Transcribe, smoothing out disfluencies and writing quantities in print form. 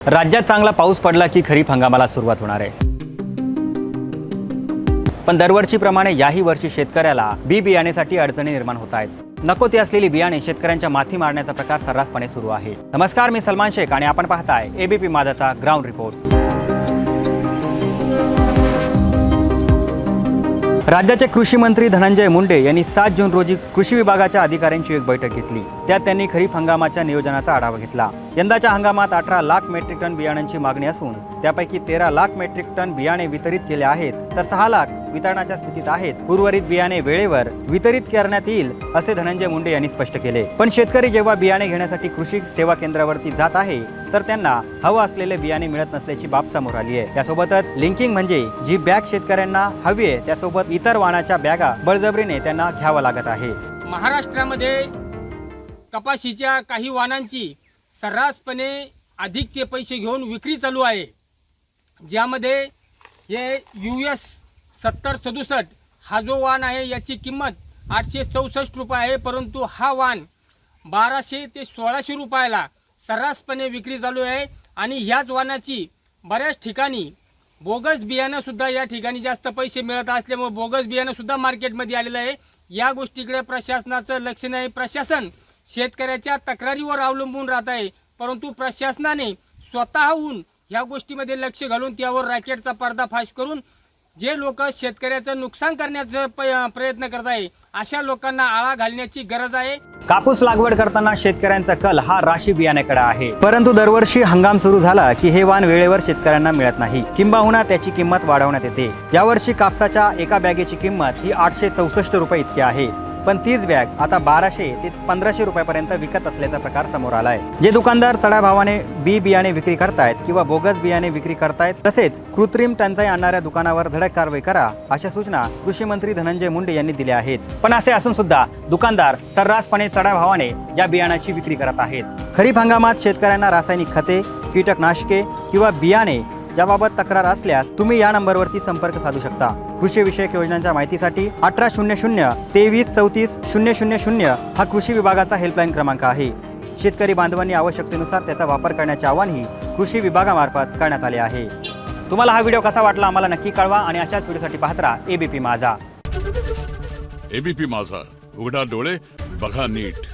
राज्यात चांगला पाऊस पडला की खरीप हंगामाला सुरुवात होणार आहे। पण दरवर्षीप्रमाणे याही वर्षी शेतकऱ्याला बी बियाण्यासाठी अडचणी निर्माण होत आहेत। नको ती असलेली बियाणे शेतकऱ्यांच्या माथी मारण्याचा प्रकार सर्रासपणे सुरू आहे। नमस्कार, मी सलमान शेख आणि आपण पाहताय एबीपी माझाचा ग्राउंड रिपोर्ट। राज्याचे कृषी मंत्री धनंजय मुंडे यांनी 7 जून रोजी कृषी विभागाच्या अधिकाऱ्यांची एक बैठक घेतली। त्यात त्यांनी खरीप हंगामाच्या नियोजनाचा आढावा घेतला। यंदाच्या हंगामात 18 लाख मेट्रिक टन बियाण्यांची मागणी असून त्यापैकी 13 लाख मेट्रिक टन बियाणे वितरित केले आहेत, तर 6 लाख वितरणाच्या स्थितीत आहेत। उर्वरित बियाणे वेळेवर वितरित करण्यात येईल असे धनंजय मुंडे यांनी स्पष्ट केले। पण शेतकरी जेव्हा बियाणे घेण्यासाठी कृषी सेवा केंद्रावरती जात आहे तर त्यांना हवं असलेले बियाणे मिळत नसल्याची बाब समोर आली आहे। त्यासोबतच लिंकिंग म्हणजे जी बॅग शेतकऱ्यांना हवी आहे त्यासोबत इतर वाणाच्या बॅगा बळजबरीने त्यांना घ्यावं लागत आहे। महाराष्ट्रामध्ये कपाशीच्या काही वाणांची सर्रासपणे अधिकचे पैसे घेऊन विक्री चालू आहे, ज्यामध्ये हे US 7067 हा जो वाण आहे याची किंमत 864 रुपये आहे, परंतु हा वाण 1200 ते 1600 रुपयाला सर्रासपणे विक्री चालू आहे। आणि ह्याच वाणाची बऱ्याच ठिकाणी बोगस बियाणं सुद्धा या ठिकाणी जास्त पैसे मिळत असल्यामुळे बोगस बियाणं सुद्धा मार्केटमध्ये आलेलं आहे। या गोष्टीकडे प्रशासनाचं लक्ष नाही। प्रशासन शेतकऱ्याच्या तक्रारीवर अवलंबून राहत आहे, परंतु प्रशासनाने स्वतःहून या गोष्टीमध्ये लक्ष घालून त्यावर रॅकेटचा पर्दाफाश करून जे लोक शेतकऱ्याचं नुकसान करण्याचा प्रयत्न करत आहे अशा लोकांना आळा घालण्याची गरज आहे। कापूस लागवड करताना शेतकऱ्यांचा कल हा राशी बियाण्याकडे आहे, परंतु दरवर्षी हंगाम सुरू झाला की हे वाण वेळेवर शेतकऱ्यांना मिळत नाही, किंबहुना त्याची किंमत वाढवण्यात येते। यावर्षी कापसाच्या एका बॅगेची किंमत ही 864 रुपये इतकी आहे, पण तीच बॅग आता 1200 ते 1500 रुपयापर्यंत विकत असल्याचा प्रकार समोर आलाय। जे दुकानदार चढ्या भावाने बी बियाणे विक्री करतायत किंवा बोगस बियाणे विक्री करतायत तसेच कृत्रिम टंचाई आणणाऱ्या दुकानावर धडक कारवाई करा अशा सूचना कृषी मंत्री धनंजय मुंडे यांनी दिल्या आहेत। पण असे असून सुद्धा दुकानदार सर्रासपणे चढ्या भावाने या बियाणाची विक्री करत आहेत। खरीप हंगामात शेतकऱ्यांना रासायनिक खते, कीटकनाशके किंवा बियाणे याबाबत तक्रार असल्यास तुम्ही या नंबरवरती संपर्क साधू शकता। कृषी विषयक योजनांच्या माहितीसाठी 1800 23 34 000 हा कृषी विभागाचा हेल्पलाईन क्रमांक आहे। शेतकरी बांधवांनी आवश्यकतेनुसार त्याचा वापर करण्याचे आवाहनही कृषी विभागामार्फत करण्यात आले आहे। तुम्हाला हा व्हिडिओ कसा वाटला आम्हाला नक्की कळवा आणि अशाच व्हिडिओसाठी पाहत राहा एबीपी माझा। एबीपी माझा, उघडा डोळे बघा नीट।